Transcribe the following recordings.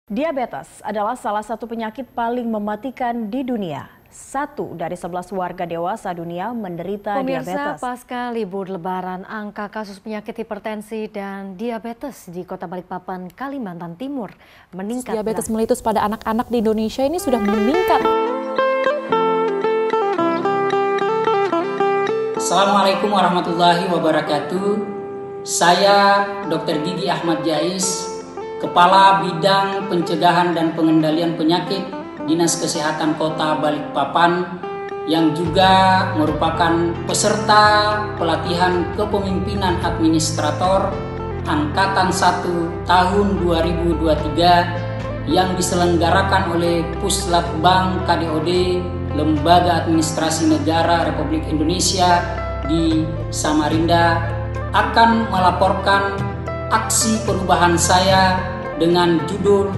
Diabetes adalah salah satu penyakit paling mematikan di dunia. 1 dari 11 warga dewasa dunia menderita diabetes. Pasca libur Lebaran, angka kasus penyakit hipertensi dan diabetes di Kota Balikpapan, Kalimantan Timur meningkat. Diabetes mellitus pada anak-anak di Indonesia ini sudah meningkat. Assalamualaikum warahmatullahi wabarakatuh. Saya Dr. Gigi Ahmad Jais, Kepala Bidang Pencegahan dan Pengendalian Penyakit Dinas Kesehatan Kota Balikpapan, yang juga merupakan peserta pelatihan kepemimpinan administrator Angkatan 1 tahun 2023 yang diselenggarakan oleh Puslapbang KDOD Lembaga Administrasi Negara Republik Indonesia di Samarinda, akan melaporkan aksi perubahan saya dengan judul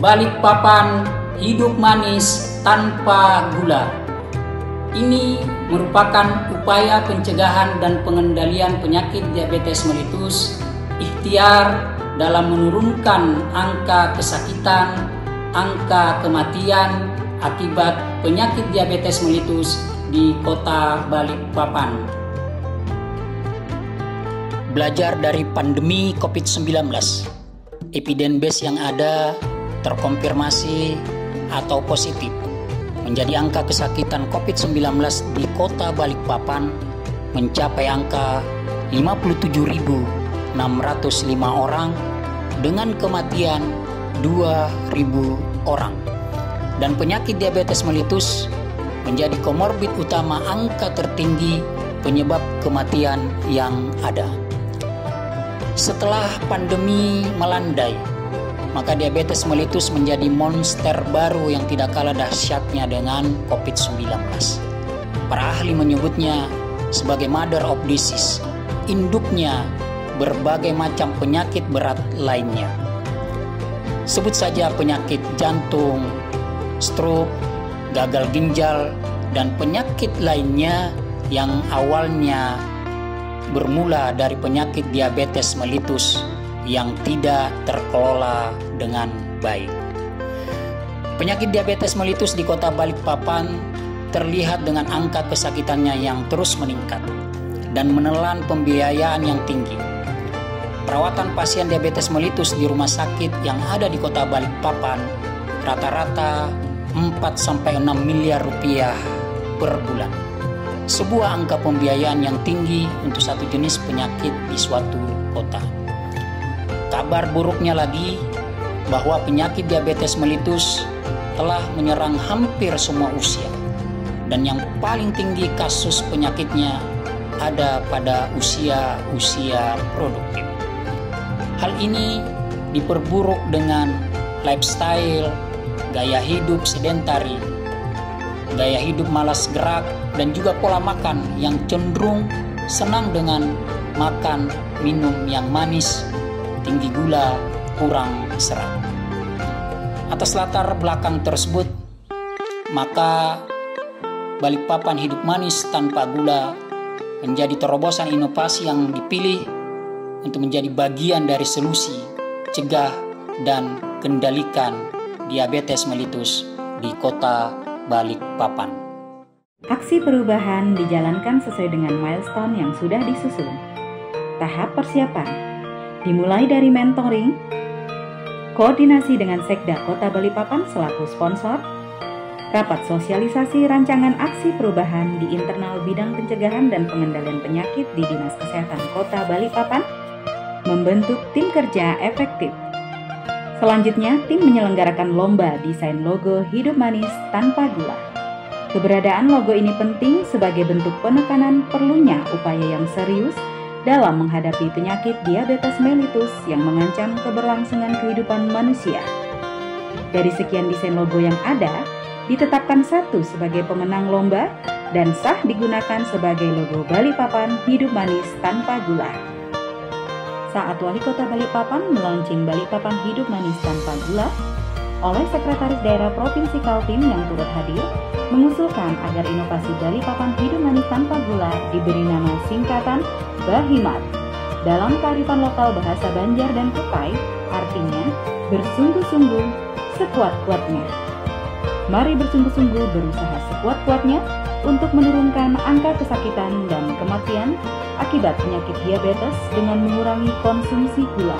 Balikpapan Hidup Manis Tanpa Gula. Ini merupakan upaya pencegahan dan pengendalian penyakit diabetes mellitus, ikhtiar dalam menurunkan angka kesakitan, angka kematian akibat penyakit diabetes mellitus di Kota Balikpapan. Belajar dari pandemi COVID-19, epidemiologi yang ada terkonfirmasi atau positif, menjadi angka kesakitan COVID-19 di Kota Balikpapan mencapai angka 57.605 orang dengan kematian 2.000 orang. Dan penyakit diabetes mellitus menjadi komorbid utama angka tertinggi penyebab kematian yang ada. Setelah pandemi melandai, maka diabetes mellitus menjadi monster baru yang tidak kalah dahsyatnya dengan COVID-19. Para ahli menyebutnya sebagai mother of disease, induknya berbagai macam penyakit berat lainnya. Sebut saja penyakit jantung, stroke, gagal ginjal, dan penyakit lainnya yang awalnya bermula dari penyakit diabetes mellitus yang tidak terkelola dengan baik. Penyakit diabetes mellitus di Kota Balikpapan terlihat dengan angka kesakitannya yang terus meningkat dan menelan pembiayaan yang tinggi. Perawatan pasien diabetes mellitus di rumah sakit yang ada di Kota Balikpapan rata-rata 4-6 miliar rupiah per bulan. Sebuah angka pembiayaan yang tinggi untuk satu jenis penyakit di suatu kota. Kabar buruknya lagi bahwa penyakit diabetes mellitus telah menyerang hampir semua usia, dan yang paling tinggi kasus penyakitnya ada pada usia produktif. Hal ini diperburuk dengan lifestyle, gaya hidup sedentari, gaya hidup malas gerak, dan juga pola makan yang cenderung senang dengan makan minum yang manis, tinggi gula, kurang serat. Atas latar belakang tersebut, maka Balikpapan Hidup Manis Tanpa Gula menjadi terobosan inovasi yang dipilih untuk menjadi bagian dari solusi cegah dan kendalikan diabetes mellitus di Kota Balikpapan. Aksi perubahan dijalankan sesuai dengan milestone yang sudah disusun. Tahap persiapan dimulai dari mentoring, koordinasi dengan Sekda Kota Balikpapan selaku sponsor, rapat sosialisasi rancangan aksi perubahan di internal bidang pencegahan dan pengendalian penyakit di Dinas Kesehatan Kota Balikpapan, membentuk tim kerja efektif. Selanjutnya, tim menyelenggarakan lomba desain logo Hidup Manis Tanpa Gula. Keberadaan logo ini penting sebagai bentuk penekanan perlunya upaya yang serius dalam menghadapi penyakit diabetes mellitus yang mengancam keberlangsungan kehidupan manusia. Dari sekian desain logo yang ada, ditetapkan satu sebagai pemenang lomba dan sah digunakan sebagai logo Balikpapan Hidup Manis Tanpa Gula. Saat Wali Kota Balikpapan melaunching Balikpapan Hidup Manis Tanpa Gula, oleh Sekretaris Daerah Provinsi Kaltim yang turut hadir, mengusulkan agar inovasi Balikpapan Hidup Manis Tanpa Gula diberi nama singkatan Bahimat. Dalam kearifan lokal bahasa Banjar dan Kutai, artinya bersungguh-sungguh sekuat-kuatnya. Mari bersungguh-sungguh berusaha sekuat-kuatnya untuk menurunkan angka kesakitan dan kematian akibat penyakit diabetes dengan mengurangi konsumsi gula.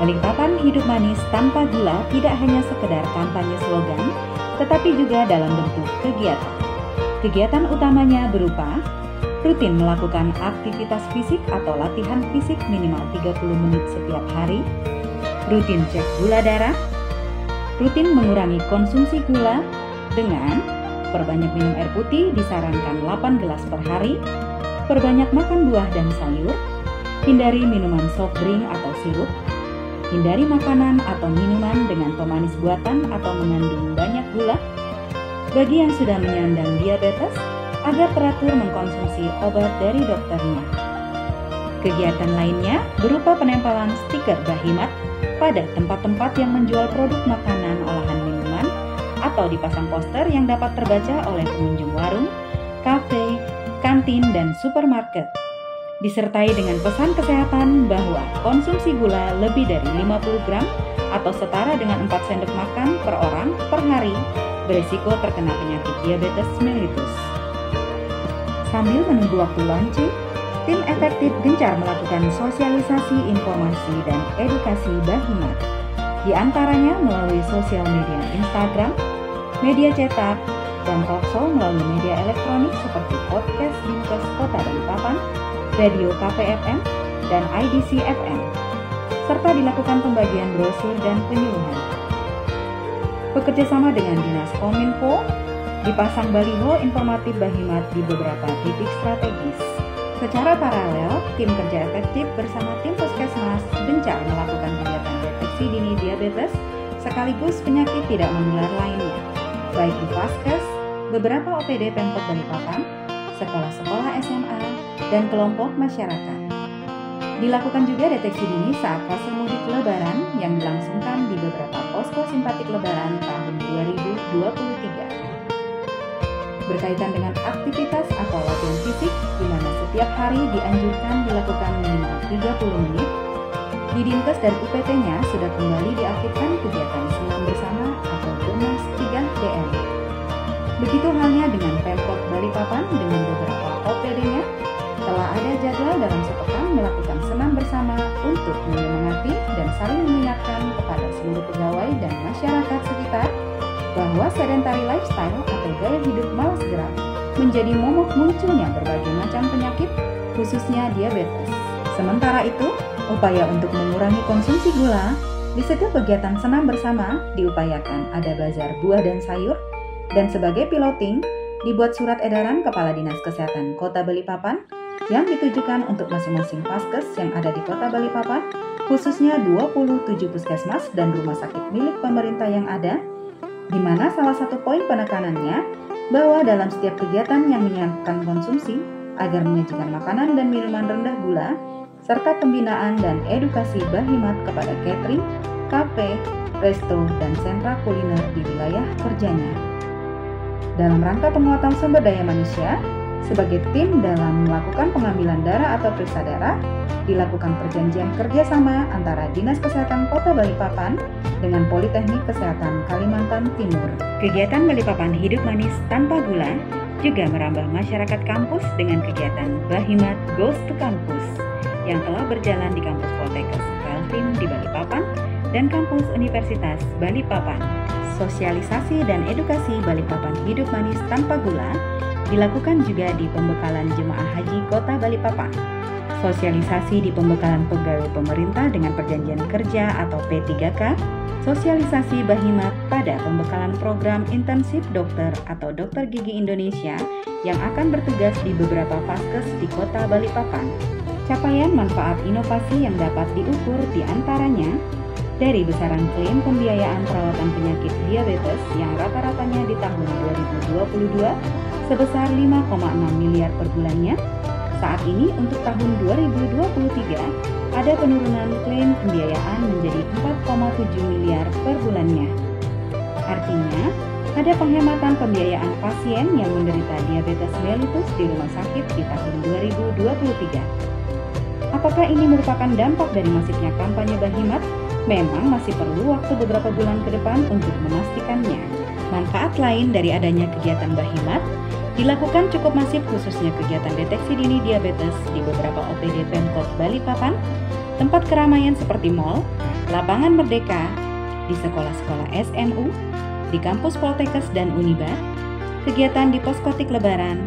Balikpapan Hidup Manis Tanpa Gula tidak hanya sekedar kampanye slogan, tetapi juga dalam bentuk kegiatan. Kegiatan utamanya berupa rutin melakukan aktivitas fisik atau latihan fisik minimal 30 menit setiap hari, rutin cek gula darah, rutin mengurangi konsumsi gula dengan perbanyak minum air putih disarankan 8 gelas per hari, perbanyak makan buah dan sayur, hindari minuman soft drink atau sirup, hindari makanan atau minuman dengan pemanis buatan atau mengandung banyak gula. Bagi yang sudah menyandang diabetes, agar teratur mengkonsumsi obat dari dokternya. Kegiatan lainnya berupa penempalan stiker Bahimat pada tempat-tempat yang menjual produk makanan olahan minuman atau dipasang poster yang dapat terbaca oleh pengunjung warung, kafe, kantin, dan supermarket. Disertai dengan pesan kesehatan bahwa konsumsi gula lebih dari 50 gram atau setara dengan 4 sendok makan per orang per hari berisiko terkena penyakit diabetes mellitus. Sambil menunggu waktu launching, tim efektif gencar melakukan sosialisasi informasi dan edukasi Bahimat, di antaranya melalui sosial media Instagram, media cetak, dan talkshow melalui media elektronik seperti podcast Dinkes Kota Balikpapan, radio KPFM, dan IDC FM, serta dilakukan pembagian brosur dan penyuluhan. Bekerjasama dengan Dinas Kominfo, dipasang baliho informatif Bahimat di beberapa titik strategis. Secara paralel, tim kerja efektif bersama tim puskesmas gencar melakukan kegiatan deteksi dini diabetes sekaligus penyakit tidak menular lainnya, baik di Vaskes, beberapa OPD Pemkot Balikpapan, sekolah-sekolah SMA, dan kelompok masyarakat. Dilakukan juga deteksi dini saat fase mudik Lebaran yang dilangsungkan di beberapa posko simpatik Lebaran tahun 2023. Berkaitan dengan aktivitas atau latihan fisik, di mana setiap hari dianjurkan dilakukan minimal 30 menit, di Dinkes dan UPT-nya sudah kembali diaktifkan kegiatan senam bersama atau Gemas 3DM. Begitu halnya dengan Pemkot Balikpapan dengan beberapa OPD-nya, telah ada jadwal dalam sepekan melakukan senam bersama untuk menyemangati dan saling mengingatkan kepada seluruh pegawai dan masyarakat sekitar bahwa sedentary lifestyle atau gaya hidup malas gerak menjadi momok munculnya berbagai macam penyakit, khususnya diabetes. Sementara itu, upaya untuk mengurangi konsumsi gula, di setiap kegiatan senam bersama diupayakan ada bazar buah dan sayur, dan sebagai piloting, dibuat surat edaran Kepala Dinas Kesehatan Kota Balikpapan yang ditujukan untuk masing-masing Vaskes yang ada di Kota Balikpapan, khususnya 27 puskesmas dan rumah sakit milik pemerintah yang ada, di mana salah satu poin penekanannya bahwa dalam setiap kegiatan yang menyiapkan konsumsi agar menyajikan makanan dan minuman rendah gula, serta pembinaan dan edukasi Bahimat kepada catering, kafe, resto, dan sentra kuliner di wilayah kerjanya. Dalam rangka penguatan sumber daya manusia, sebagai tim dalam melakukan pengambilan darah atau periksa darah, dilakukan perjanjian kerjasama antara Dinas Kesehatan Kota Balikpapan dengan Politeknik Kesehatan Kalimantan Timur. Kegiatan Balikpapan Hidup Manis Tanpa Gula juga merambah masyarakat kampus dengan kegiatan Bahimat Goes to Campus yang telah berjalan di kampus Poltekkes Kaltim di Balikpapan dan kampus Universitas Balikpapan. Sosialisasi dan edukasi Balikpapan Hidup Manis Tanpa Gula dilakukan juga di pembekalan jemaah haji Kota Balikpapan. Sosialisasi di pembekalan pegawai pemerintah dengan perjanjian kerja atau P3K, sosialisasi Bahimat pada pembekalan program intensif dokter atau dokter gigi Indonesia yang akan bertugas di beberapa vaskes di Kota Balikpapan. Capaian manfaat inovasi yang dapat diukur diantaranya dari besaran klaim pembiayaan perawatan penyakit diabetes yang rata-ratanya di tahun 2022 sebesar 5,6 miliar per bulannya. Saat ini untuk tahun 2023 ada penurunan klaim pembiayaan menjadi 4,7 miliar per bulannya. Artinya, ada penghematan pembiayaan pasien yang menderita diabetes mellitus di rumah sakit di tahun 2023. Apakah ini merupakan dampak dari masifnya kampanye Bahimat memang masih perlu waktu beberapa bulan ke depan untuk memastikannya. Manfaat lain dari adanya kegiatan Bahimat dilakukan cukup masif, khususnya kegiatan deteksi dini diabetes di beberapa OPD Pemkot Balikpapan, tempat keramaian seperti mal, lapangan Merdeka, di sekolah-sekolah SMU, di kampus Poltekkes dan Uniba, kegiatan di poskotik Lebaran,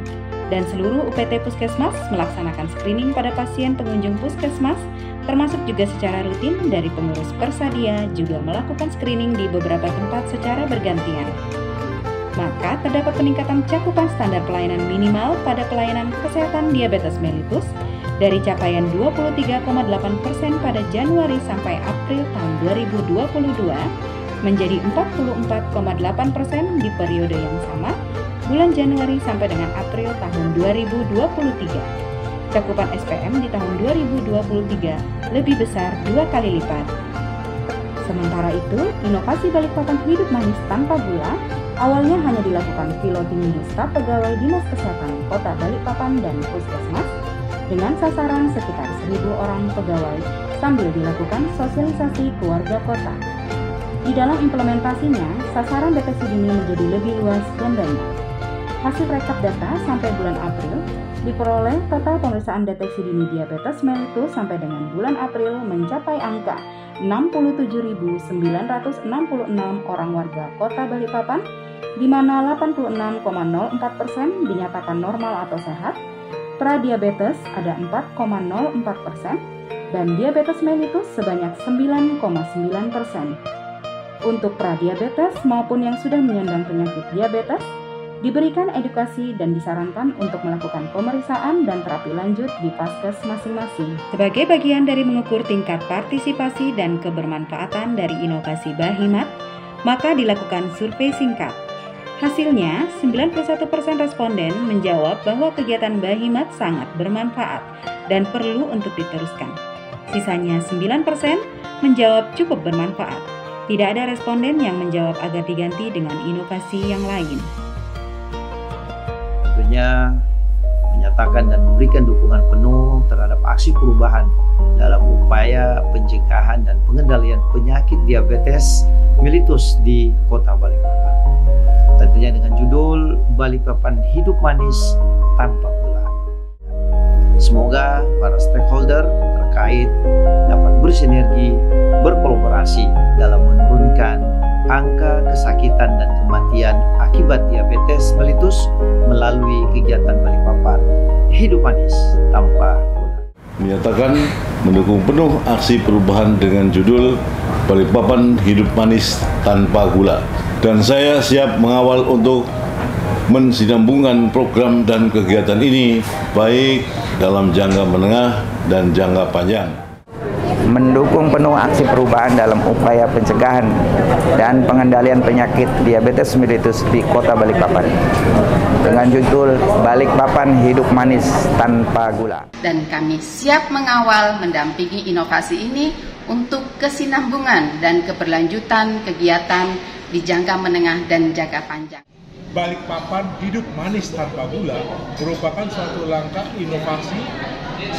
dan seluruh UPT Puskesmas melaksanakan screening pada pasien pengunjung Puskesmas, termasuk juga secara rutin dari pengurus Persadia juga melakukan screening di beberapa tempat secara bergantian. Maka terdapat peningkatan cakupan standar pelayanan minimal pada pelayanan kesehatan diabetes mellitus dari capaian 23,8% pada Januari sampai April tahun 2022 menjadi 44,8% di periode yang sama bulan Januari sampai dengan April tahun 2023. Cakupan SPM di tahun 2023 lebih besar 2 kali lipat. Sementara itu, inovasi Balikpapan Hidup Manis Tanpa Gula awalnya hanya dilakukan piloting di staf pegawai Dinas Kesehatan Kota Balikpapan dan Puskesmas dengan sasaran sekitar 1.000 orang pegawai sambil dilakukan sosialisasi ke warga kota. Di dalam implementasinya, sasaran deteksi dini menjadi lebih luas dan banyak. Hasil rekap data sampai bulan April diperoleh total pemeriksaan deteksi dini diabetes mellitus sampai dengan bulan April mencapai angka 67.966 orang warga Kota Balikpapan, di mana 86,04% dinyatakan normal atau sehat, pradiabetes ada 4,04%, dan diabetes mellitus sebanyak 9,9%. Untuk pradiabetes maupun yang sudah menyandang penyakit diabetes, diberikan edukasi dan disarankan untuk melakukan pemeriksaan dan terapi lanjut di Paskes masing-masing. Sebagai bagian dari mengukur tingkat partisipasi dan kebermanfaatan dari inovasi Bahimat, maka dilakukan survei singkat. Hasilnya, 91% responden menjawab bahwa kegiatan Bahimat sangat bermanfaat dan perlu untuk diteruskan. Sisanya 9% menjawab cukup bermanfaat. Tidak ada responden yang menjawab agar diganti dengan inovasi yang lain. Tentunya menyatakan dan memberikan dukungan penuh terhadap aksi perubahan dalam upaya pencegahan dan pengendalian penyakit diabetes mellitus di Kota Balikpapan. Tentunya dengan judul Balikpapan Hidup Manis Tanpa Gula. Semoga para stakeholder terkait dapat bersinergi, berkolaborasi dalam menurunkan angka kesakitan dan kematian akibat diabetes mellitus melalui kegiatan Balikpapan Hidup Manis Tanpa Gula. Menyatakan mendukung penuh aksi perubahan dengan judul Balikpapan Hidup Manis Tanpa Gula. Dan saya siap mengawal untuk mensinambungkan program dan kegiatan ini baik dalam jangka menengah dan jangka panjang. Mendukung penuh aksi perubahan dalam upaya pencegahan dan pengendalian penyakit diabetes mellitus di Kota Balikpapan dengan judul Balikpapan Hidup Manis Tanpa Gula. Dan kami siap mengawal mendampingi inovasi ini untuk kesinambungan dan keberlanjutan kegiatan di jangka menengah dan jangka panjang. Balikpapan Hidup Manis Tanpa Gula merupakan suatu langkah inovasi,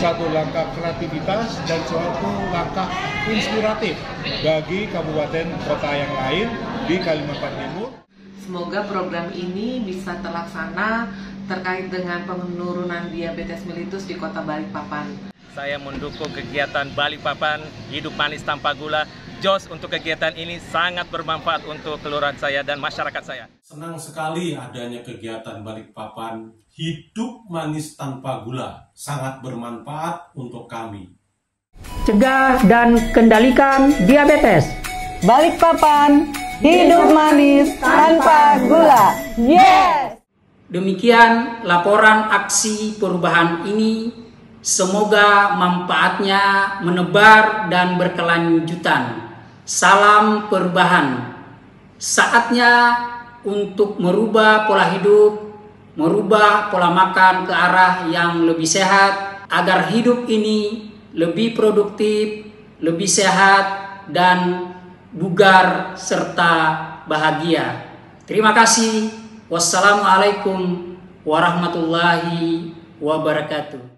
satu langkah kreativitas, dan suatu langkah inspiratif bagi kabupaten kota yang lain di Kalimantan Timur. Semoga program ini bisa terlaksana terkait dengan penurunan diabetes mellitus di Kota Balikpapan. Saya mendukung kegiatan Balikpapan Hidup Manis Tanpa Gula. JOS untuk kegiatan ini sangat bermanfaat untuk kelurahan saya dan masyarakat saya. Senang sekali adanya kegiatan Balikpapan Hidup Manis Tanpa Gula. Sangat bermanfaat untuk kami. Cegah dan kendalikan diabetes. Balikpapan Hidup Manis Tanpa Gula. Yes! Demikian laporan aksi perubahan ini. Semoga manfaatnya menebar dan berkelanjutan. Salam perubahan. Saatnya untuk merubah pola hidup, merubah pola makan ke arah yang lebih sehat agar hidup ini lebih produktif, lebih sehat, dan bugar serta bahagia. Terima kasih. Wassalamualaikum warahmatullahi wabarakatuh.